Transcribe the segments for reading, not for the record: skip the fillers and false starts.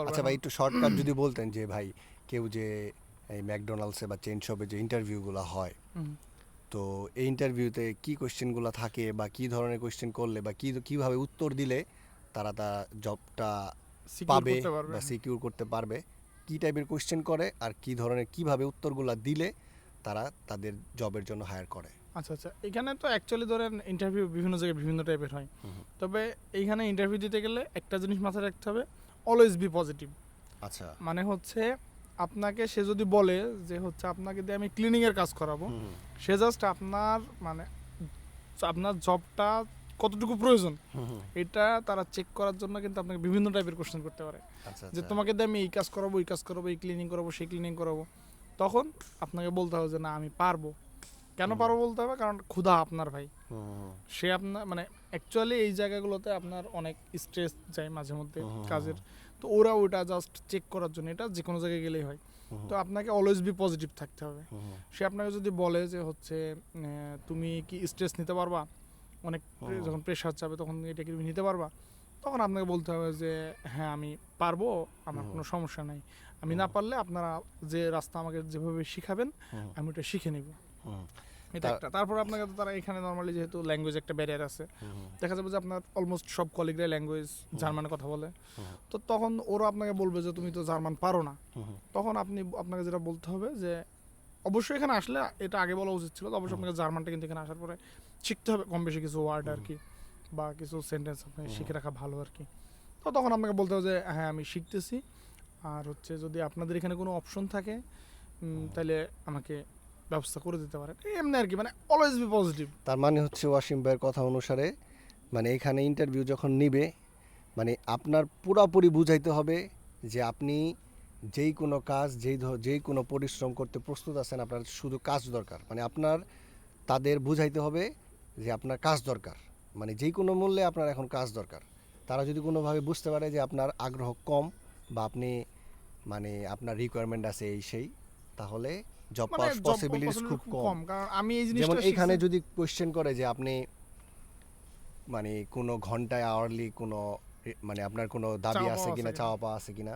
আচ্ছা ভাই, একটু শর্টকাট যদি বলতেন যে ভাই, কেউ যে এই ম্যাকডোনাল্ডসে বা চেইন শপে যে ইন্টারভিউগুলো হয়, হুম। তো এই ইন্টারভিউতে কি কোশ্চেনগুলো থাকে বা কি ধরনের কোশ্চেন করলে বা কিভাবে উত্তর দিলে তারা জবটা সিকিউর পাবে করতে পারবে। বা সিকিউর করতে পারবে, কি টাইপের কোশ্চেন করে আর কি ধরনের কিভাবে উত্তরগুলো দিলে তারা তাদের জবের জন্য হায়ার করে? আচ্ছা আচ্ছা, এখানে তো অ্যাকচুয়ালি ধরেন ইন্টারভিউ বিভিন্ন জায়গায় বিভিন্ন টাইপের হয়। হুম। তবে এইখানে ইন্টারভিউ দিতে গেলে একটা জিনিস মাথায় রাখতে হবে, অলওয়েজ বি পজিটিভ। আচ্ছা। মানে হচ্ছে আপনাকে সে যদি বলে যে হচ্ছে আপনাকে দিয়ে আমি ক্লিনিংয়ের কাজ করাবো, হুম হুম সে জাস্ট আপনার মানে আপনার জবটা কতটুকু প্রয়োজন হুম হুম। এটা তারা চেক করার জন্য কিন্তু আপনাকে বিভিন্ন টাইপের কোশ্চেন করতে পারে। আচ্ছা যে আচ্ছা। তোমাকে দিয়ে আমি এই কাজ করাবো, এই কাজ করাবো, এই ক্লিনিং করাবো, সেই ক্লিনিং করাবো, তখন আপনাকে বলতে হবে যে না আমি পারবো। কেন হুম পারবো বলতে হবে? কারণ ক্ষুধা আপনার ভাই। হুম হুম সে আপনার মানে অ্যাকচুয়ালি এই জায়গাগুলোতে আপনার অনেক স্ট্রেস যায় মাঝে মধ্যে হুম হুম কাজের। তো ওরা ওটা জাস্ট চেক করার জন্য, এটা যে কোনো জায়গায় গেলেই হয়। হুম তো আপনাকে অলওয়েজ বি পজিটিভ থাকতে হবে। হুম হুম সে আপনাকে যদি বলে যে হচ্ছে তুমি কি স্ট্রেস নিতে পারবা, অনেক হুম যখন প্রেশার চাবে তখন এটা কি তুমি নিতে পারবা, তখন আপনাকে বলতে হবে যে হ্যাঁ আমি পারবো, আমার হুম কোনো সমস্যা নাই। আমি হুম না পারলে আপনারা যে রাস্তা আমাকে যেভাবে শিখাবেন হুম আমি ওটা শিখে নিব। হুম। এটা তা একটা। তারপর আপনাকে তো তারা এখানে নরমালি যেহেতু ল্যাঙ্গুয়েজ একটা ব্যারিয়ার আছে, হুম হুম দেখা যাবে যে আপনার অলমোস্ট সব কলিগরাই ল্যাঙ্গুয়েজ হুম জার্মানে কথা বলে। হুম তো তখন ওরা আপনাকে বলবে যে তুমি তো জার্মান পারো না। হুম তখন আপনাকে যেটা বলতে হবে যে অবশ্যই এখানে আসলে এটা আগে বলা উচিত ছিল, তো অবশ্যই হুম আপনাকে জার্মানটা কিন্তু এখানে আসার পরে শিখতে হবে কম বেশি কিছু ওয়ার্ড আর হুম কি, বা কিছু সেন্টেন্স আপনি হুম শিখে রাখা ভালো আর কি। তো তখন আপনাকে বলতে হবে যে হ্যাঁ আমি শিখতেছি, আর হচ্ছে যদি আপনাদের এখানে কোনো অপশন থাকে তাহলে আমাকে ব্যবস্থা করে দিতে পারেন, এমনি আর কি। মানে অলওয়েজ বি পজিটিভ। তার মানে হচ্ছে ওয়াসিম ভাইয়ের কথা অনুসারে, মানে এখানে ইন্টারভিউ যখন নিবে, মানে আপনার পুরোপুরি বুঝাইতে হবে যে আপনি যেই কোনো কাজ যেই কোনো পরিশ্রম করতে প্রস্তুত আছেন, আপনার শুধু কাজ দরকার। মানে আপনার তাদের বুঝাইতে হবে যে আপনার কাজ দরকার, মানে যেই কোনো মূল্যে আপনার এখন কাজ দরকার। তারা যদি কোনোভাবে বুঝতে পারে যে আপনার আগ্রহ কম বা আপনি মানে আপনার রিকোয়ারমেন্ট আছে এই সেই, তাহলে জব মানে পাওয়ার জব পসিবিলিটিস পসিবিলিটি খুব খুব কম। কম, কারণ আমি এই যেমন জিনিসটা এখানে শিখছি। যদি কোয়েশ্চেন করে যে আপনি মানে কোনো ঘন্টায় আওয়ারলি কোনো মানে আপনার কোনো দাবি চাওয়া আছে পাওয়া আছে কিনা, কিনা। চাওয়া পাওয়া আছে কিনা,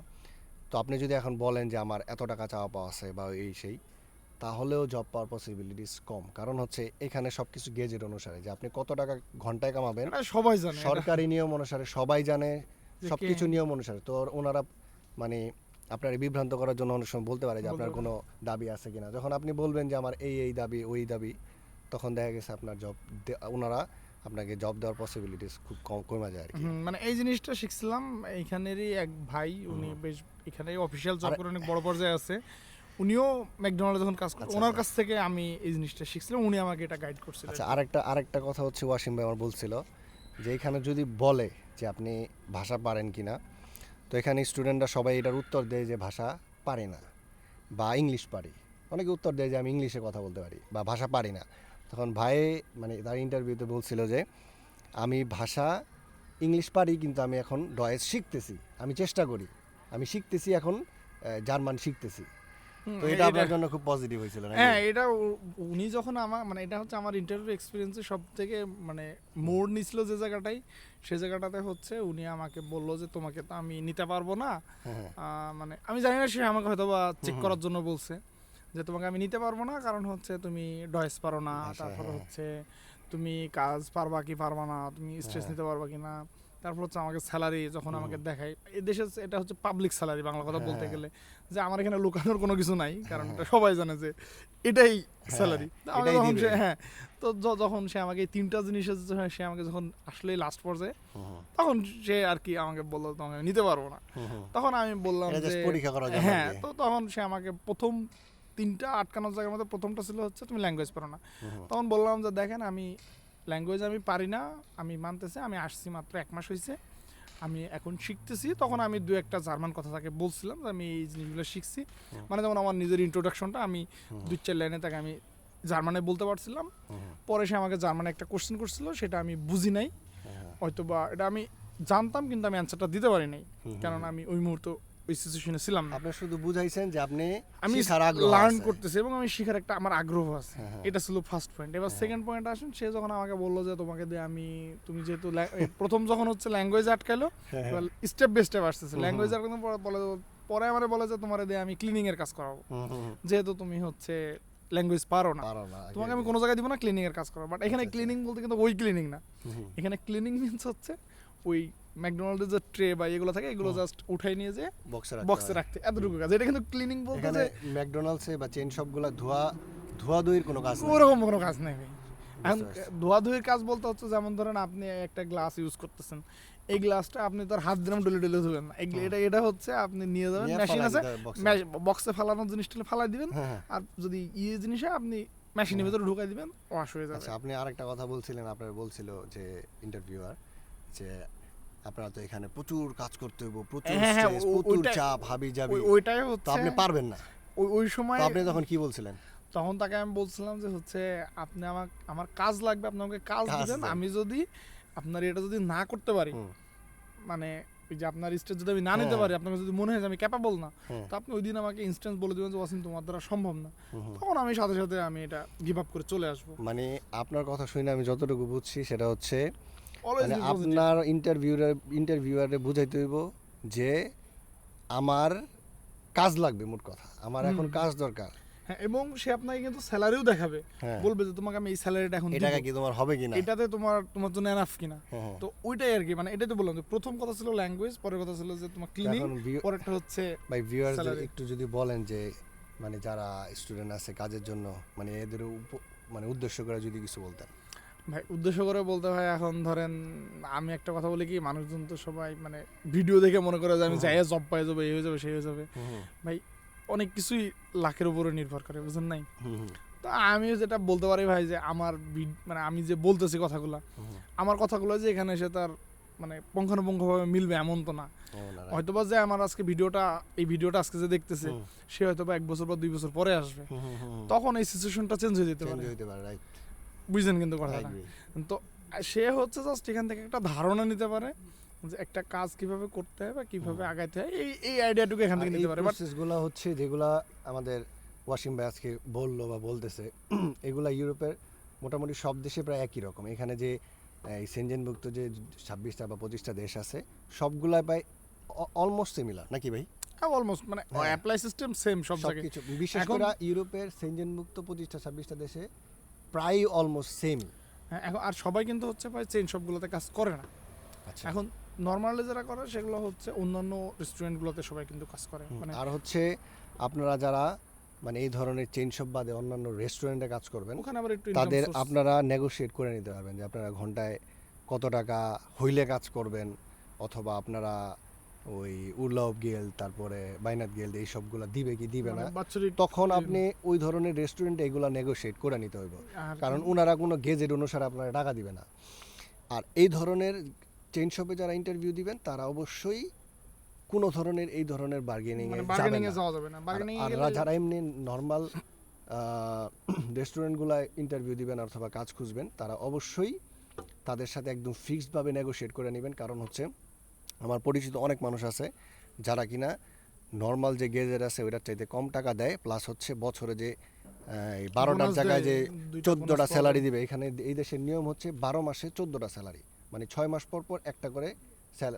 তো আপনি যদি এখন বলেন যে আমার এত টাকা চাওয়া পাওয়া আছে বা এই সেই, তাহলেও জব পাওয়ার পসিবিলিটিস কম। কারণ হচ্ছে এখানে সব কিছু গেজের অনুসারে যে আপনি কত টাকা ঘন্টায় কামাবেন, এটা সবাই জানে এটা, সরকারি নিয়ম অনুসারে সবাই জানে, যে সব কে কিছু নিয়ম অনুসারে। তো ওনারা মানে আপনার বিভ্রান্ত করার জন্য অনেক সময় বলতে পারে যে বলতে আপনার পারে। কোনো দাবি আছে কিনা। যখন আপনি বলবেন যে আমার এই দাবি ওই দাবি, তখন দেখা গেছে আপনার ওনারা আপনাকে জব দেওয়ার পসিবিলিটিস খুব কম কমে যায় আর কি। মানে এই জিনিসটা শিখছিলাম এইখানেরই এক ভাই, উনি হুম। বেশ এখানে অফিসিয়াল জব আর করে অনেক বড় পর্যায়ে আছে। উনিও ম্যাকডোনাল্ডে যখন কাজ করে আচ্ছা ওনার আচ্ছা কাছ থেকে আমি এই জিনিসটা শিখছিলাম, উনি আমাকে এটা গাইড করছিল আর আচ্ছা, কি। আরেকটা কথা হচ্ছে, ওয়াসিম ভাই আমার বলছিল যে এখানে যদি বলে যে আপনি ভাষা পারেন কিনা, তো এখানে স্টুডেন্টরা সবাই এটার উত্তর দেয় যে ভাষা পারি না বা ইংলিশ পারি। অনেকে উত্তর দেয় যে আমি ইংলিশে কথা বলতে পারি বা ভাষা পারি না। তখন ভাই মানে তার ইন্টারভিউতে বলছিল যে আমি ভাষা ইংলিশ পারি, কিন্তু আমি এখন ডয়েস শিখতেছি, আমি চেষ্টা করি, আমি শিখতেছি এখন, জার্মান শিখতেছি। তো এটা এটা আপনার জন্য খুব পজিটিভ হয়েছিল নাকি? হ্যাঁ, এটা উনি যখন আমার মানে এটা হচ্ছে আমার ইন্টারভিউ এক্সপিরিয়েন্সে সব থেকে মানে মোড় নিছিল যে জায়গাটাই, সে জায়গাটাতে হচ্ছে উনি আমাকে বললো যে তোমাকে তো আমি নিতে পারবো না। হ্যাঁ হ্যাঁ মানে আমি জানি না, সে আমাকে হয়তো বা চেক হুম হুম করার জন্য বলছে যে তোমাকে আমি নিতে পারবো না, কারণ হচ্ছে তুমি ডয়েস পারো না, ভাষা, তারপরে হ্যাঁ হচ্ছে তুমি কাজ পারবা কি পারবা না, তুমি স্ট্রেস হ্যাঁ নিতে পারবা কি না। তারপর হচ্ছে আমাকে স্যালারি যখন হুম আমাকে হুম দেখায়, এই দেশে এটা হচ্ছে পাবলিক স্যালারি, বাংলা কথা হ্যাঁ বলতে হ্যাঁ গেলে, যে আমার এখানে লুকানোর কোনো কিছু নাই, কারণ হ্যাঁ এটা সবাই জানে যে এটাই হ্যাঁ স্যালারি। আমাকে এটাই যখন দিবে। সে হ্যাঁ, তো যখন সে আমাকে এই তিনটা জিনিসের সে আমাকে যখন আসলে লাস্ট পর্যায়ে, হুম হুম তখন সে আর কি আমাকে বললো তোমাকে আমি নিতে পারবো না। হুম হুম। তখন আমি বললাম এটা যে জাস্ট পরীক্ষা করার জন্য আর হ্যাঁ, কি। তো তখন সে আমাকে প্রথম তিনটা আটকানোর জায়গার মধ্যে প্রথমটা ছিল হচ্ছে তুমি ল্যাঙ্গুয়েজ পারো না। হুম হুম তখন বললাম যে দেখেন আমি ল্যাঙ্গুয়েজ আমি পারি না, আমি মানতেছি, আমি আসছি মাত্র 1 মাস হয়েছে, আমি এখন শিখতেছি। তখন আমি দু একটা জার্মান কথা তাকে বলছিলাম যে আমি এই জিনিসগুলো শিখছি, হুম মানে যেমন আমার নিজের ইন্ট্রোডাকশনটা আমি হুম 2-4 লাইনে তাকে আমি জার্মানে বলতে পারছিলাম। হুম পরে সে আমাকে জার্মানে একটা কোশ্চেন করছিল, সেটা আমি বুঝি নাই, হ্যাঁ হ্যাঁ হয়তো বা এটা আমি জানতাম কিন্তু আমি অ্যান্সারটা দিতে পারি নাই, হুম হুম কারণ আমি ওই মুহূর্তে ওই সিচুয়েশনে ছিলাম না। আপনি শুধু বুঝাইছেন যে আপনি আমি শিখার আগ্রহ লার্ন আছে। করতেছি এবং আমি শিখার একটা আমার আগ্রহ আছে। হ্যাঁ, হ্যাঁ। এটা ছিল ফার্স্ট পয়েন্ট। এবার হ্যাঁ। সেকেন্ড পয়েন্ট আসেন, সে যখন আমাকে বলল যে তোমাকে দিয়ে তুমি যেহেতু প্রথম যখন হচ্ছে ল্যাঙ্গুয়েজ আটকাইলো, হ্যাঁ, এবার স্টেপ বাই স্টেপ আসতেছে। হুম, ল্যাঙ্গুয়েজ হুম। আটকানোর পরে আমারে বলে যে তোমারে দিয়ে আমি ক্লিনিং এর কাজ করাবো, হুম, হুম, হুম। যেহেতু তুমি হচ্ছে ল্যাঙ্গুয়েজ পারো না, পারো না, তোমাকে আগে আমি কোনো জায়গায় দিব না, ক্লিনিং এর কাজ করো। বাট এখানে আচ্ছা, আচ্ছা। ক্লিনিং বলতে কিন্তু ওই ক্লিনিং না, হুম, হুম। এখানে ক্লিনিং মিন্স হচ্ছে ওই ম্যাকডোনাল্ডের যে ট্রে বা এগুলো থাকে, এগুলো হুম। জাস্ট উঠাই নিয়ে যে বক্সে বক্সে হয়। রাখতে, এতটুকু কাজ। এটা কিন্তু ক্লিনিং বলতে এখানে যে ম্যাকডোনাল্ডসে বা চেইন শপগুলো ধোয়াধুয়ির কোনো কাজ নেই। ওরকম কোনো কাজ নেই ভাই। এখন বুঝতে পারছি। ধোয়াধুয়ির কাজ বলতে হচ্ছে যেমন ধরেন আপনি একটা গ্লাস ইউজ করতেছেন, এই গ্লাসটা আপনি তার হাত দিলাম ডলে ডলে ধুবেন না, এটা হচ্ছে আপনি নিয়ে যাবেন, নিয়ে মেশিন ফালাই আছে, দিতে হয় বক্সে। বক্সে ফালানোর জিনিসটা ফালাই দিবেন, হ্যাঁ, হ্যাঁ। আর যদি জিনিসে আপনি মেশিনের ভিতরে ঢুকাই দিবেন, ওয়াশ হয়ে যাবে। আচ্ছা, আপনি আরেকটা কথা বলছিলেন, আপনার বলছিল যে ইন্টারভিউয়ার যে আপনারা তো এখানে প্রচুর কাজ করতে হইব, প্রচুর হ্যাঁ, হ্যাঁ, স্ট্রেস, প্রচুর ওইটা- চাপ, হাবি জাবি, ওইটাই তো হচ্ছে আপনি পারবেন না। ওই সময়। তো আপনি তখন কি বলছিলেন? তখন তাকে আমি বলছিলাম যে হচ্ছে আপনি আমার কাজ লাগবে, আপনি আমাকে কাজ কাজ দিবেন, দেন। আমি যদি আপনার এটা যদি না করতে পারি, হুম, মানে ওই যে আপনার স্টেজ যদি আমি না নিতে হ্যাঁ। পারি, আপনাকে যদি মনে হয় যে আমি ক্যাপাবল না, হ্যাঁ। তো আপনি ওই দিন আমাকে ইনস্ট্যান্স বলে দেবেন যে ওয়াসিম তোমার দ্বারা সম্ভব না, হুম, হুম। তখন আমি সাথে সাথে আমি এটা গিভ আপ করে চলে আসবো। মানে আপনার কথা শুনে আমি যতটুকু বুঝছি সেটা হচ্ছে অলওয়েজ মানে আপনার ইন্টারভিউয়ারে বুঝাইতে হইব যে আমার কাজ লাগবে, মোট কথা আমার এখন কাজ দরকার। হ্যাঁ, এবং সে আপনাকে কিন্তু স্যালারিও দেখাবে, হ্যাঁ। বলবে যে তোমাকে আমি এই স্যালারিটা এখন এই দিব, টাকা কি তোমার হবে কিনা? এটাতে তোমার জন্য এনাফ কিনা। হ্যাঁ, হ্যাঁ। তো ওইটাই আর কি, মানে এটাই তো বললাম যে প্রথম কথা ছিল ল্যাঙ্গুয়েজ, পরের কথা ছিল যে তোমার ক্লিনিং, এখন পরেরটা হচ্ছে ভাই ভিউয়ারদের salary। একটু যদি বলেন যে মানে যারা স্টুডেন্ট আছে কাজের জন্য, মানে এদের মানে উদ্দেশ্য করে যদি কিছু বলতেন। ভাই উদ্দেশ্য করে বলতে ভাই, এখন ধরেন আমি একটা কথা বলি কি, মানুষজন তো সবাই মানে ভিডিও দেখে মনে করে যে আমি যাই জব পাই যাবো, এই হয়ে যাবে সেই হয়ে যাবে। ভাই অনেক কিছুই লাখের উপরে নির্ভর করে, বুঝেন নাই? তো আমি যেটা বলতে পারি ভাই, যে আমার মানে আমি যে বলতেছি কথাগুলো, আমার কথাগুলো যে এখানে এসে তার মানে পুঙ্খানুপুঙ্খভাবে মিলবে এমন তো না। হয়তোবা যে আমার আজকে এই ভিডিওটা আজকে যে দেখতেছে, সে হয়তোবা 1 বছর বা 2 বছর পরে আসবে, তখন এই সিচুয়েশনটা চেঞ্জ হয়ে যেতে পারে, বুঝছেন কিন্তু কথাটা। তো সে হচ্ছে জাস্ট এখান থেকে একটা ধারণা নিতে পারে যে একটা কাজ কিভাবে করতে হয় বা কিভাবে আগাইতে হয়, এই আইডিয়াটুকু এখান থেকে নিতে পারে। বাট প্রসেসগুলো হচ্ছে যেগুলা আমাদের ওয়াসিম ভাই আজকে বললো বা বলতেছে, এগুলা ইউরোপের মোটামুটি সব দেশে প্রায় একই রকম। এখানে যে এই সেনজেনভুক্ত যে 26টা বা 25টা দেশ আছে, সবগুলা প্রায় অলমোস্ট সিমিলার, নাকি ভাই? অলমোস্ট মানে হ্যাঁ। অ্যাপ্লাই সিস্টেম সেম সব জায়গায়। সবকিছু বিশেষ এখন- করে ইউরোপের সেনজেনভুক্ত 25টা 26টা দেশে প্রায় অলমোস্ট সেম। হ্যাঁ, এখন আর সবাই কিন্তু হচ্ছে ভাই চেইন শপগুলোতে কাজ করে না। আচ্ছা, এখন নর্মালি যারা করে সেগুলো হচ্ছে অন্যান্য রেস্টুরেন্টগুলোতে সবাই কিন্তু কাজ করে, মানে আর হচ্ছে আপনারা যারা মানে এই ধরনের চেইন শপ বাদে অন্যান্য রেস্টুরেন্টে কাজ করবেন, ওখানে আবার একটু তাদের income source- আপনারা নেগোশিয়েট করে নিতে পারবেন যে আপনারা ঘন্টায় কত টাকা হইলে কাজ করবেন, অথবা আপনারা ওই উর্লাভ গেল তারপরে বাইনাত গেল এই সবগুলা দিবে কি দিবে না, মানে বাৎসরিক তখন আপনি ওই ধরনের রেস্টুরেন্টে এগুলা নেগোশিয়েট করে নিতে হইব। আর কারণ ওনারা কোনো গেজেট অনুসারে আপনারা টাকা দিবে না। আর এই ধরনের চেইন শপে যারা ইন্টারভিউ দিবেন তারা অবশ্যই কোনো ধরনের এই ধরনের বার্গেনিং মানে এ বার্গেনিং যাবেন এ না। যাওয়া যাবে না। বার্গেনিং এ আর গেলে যারা এমনি নর্মাল রেস্টুরেন্টগুলায় ইন্টারভিউ দিবেন অথবা কাজ খুঁজবেন, তারা অবশ্যই তাদের সাথে একদম ফিক্সডভাবে নেগোশিয়েট করে নেবেন। কারণ হচ্ছে আমার পরিচিত অনেক মানুষ আছে যারা কিনা নর্মাল যে গেজের আছে ওইটার চাইতে কম টাকা দেয়, প্লাস হচ্ছে বছরে যে 12টার বোনাস জায়গায় যে দেয়, 2টা 14টা বোনাস স্যালারি পাবে। দিবে। এখানে এই দেশের নিয়ম হচ্ছে 12 মাসে 14টা স্যালারি, মানে 6 মাস পর পর একটা করে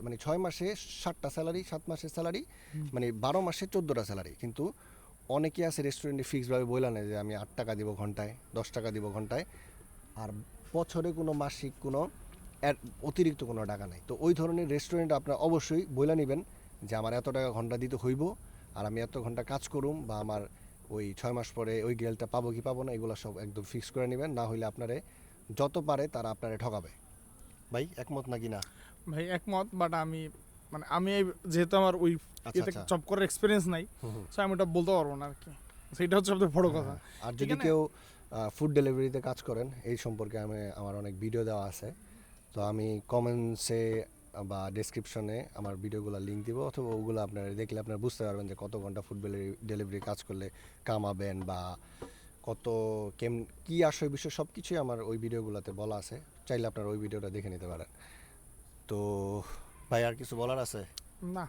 মানে 6 মাসে 7টা স্যালারি, 7 মাসের স্যালারি, মানে 12 মাসে 14টা স্যালারি। কিন্তু অনেকে আছে রেস্টুরেন্টে ফিক্সডভাবে বলে নেয় যে আমি 8 টাকা দিব ঘন্টায়, 10 টাকা দিব ঘন্টায়, আর বছরে কোনো মাসিক কোনো অতিরিক্ত কোনো টাকা নাই। তো ওই ধরনের রেস্টুরেন্ট আপনারা অবশ্যই বলে নেবেন যে আমার এত টাকা ঘন্টা দিতে হইব, আর আমি এত ঘন্টা কাজ করুম, বা আমার ওই 6 মাস পরে ওই গেলটা পাবো কি পাবো না, এগুলো সব একদম ফিক্স করে নেবেন। না হইলে আপনারে যত পারে তারা আপনারে ঠকাবে। ভাই একমত নাকি না? ভাই একমত, বাট আমি যেহেতু আমার ওই আচ্ছা, এতে আচ্ছা। জব করার এক্সপিরিয়েন্স নাই, সো আমি ওটা বলতে পারবো না আর কি। সেটা হচ্ছে সবথেকে বড় কথা। আর যদি এখানে- কেউ ফুড ডেলিভারিতে কাজ করেন, এই সম্পর্কে আমার অনেক ভিডিও দেওয়া আছে, তো আমি কমেন্টসে বা ডেসক্রিপশনে আমার ভিডিওগুলো লিঙ্ক দিব, অথবা ওগুলো আপনারা দেখলে আপনারা বুঝতে পারবেন যে কত ঘন্টা ফুড ডেলিভারি কাজ করলে কামাবেন, বা কত কী আসে বিষয় সব কিছুই আমার ওই ভিডিওগুলোতে বলা আছে। চাইলে আপনারা ওই ভিডিওটা দেখে নিতে পারেন। তো ভাই আর কিছু বলার আছে? না,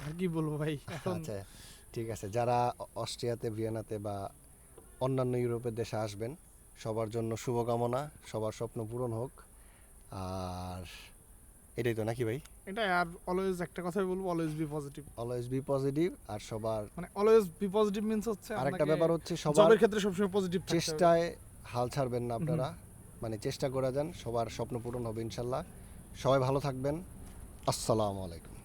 আর কি বলবো ভাই এখন। আচ্ছা, ঠিক আছে। যারা অস্ট্রিয়াতে, ভিয়েনাতে বা অন্যান্য ইউরোপের দেশে আসবেন, সবার জন্য শুভকামনা, সবার স্বপ্ন পূরণ হোক। আর এটাই তো নাকি ভাই? এটা আর অলওয়েজ একটা কথাই বলবো, always be positive. Always be positive. আর সবার মানে অলওয়েজ বি পজিটিভ মিন্স হচ্ছে আরেকটা আপনাকে ব্যাপার হচ্ছে সবার জবের ক্ষেত্রে সবসময় পজিটিভ থাকতে হবে। চেষ্টায় হাল ছাড়বেন না আপনারা, মানে চেষ্টা করে যান, সবার স্বপ্ন পূরণ হবে ইনশাল্লাহ। সবাই ভালো থাকবেন। আসসালামু আলাইকুম।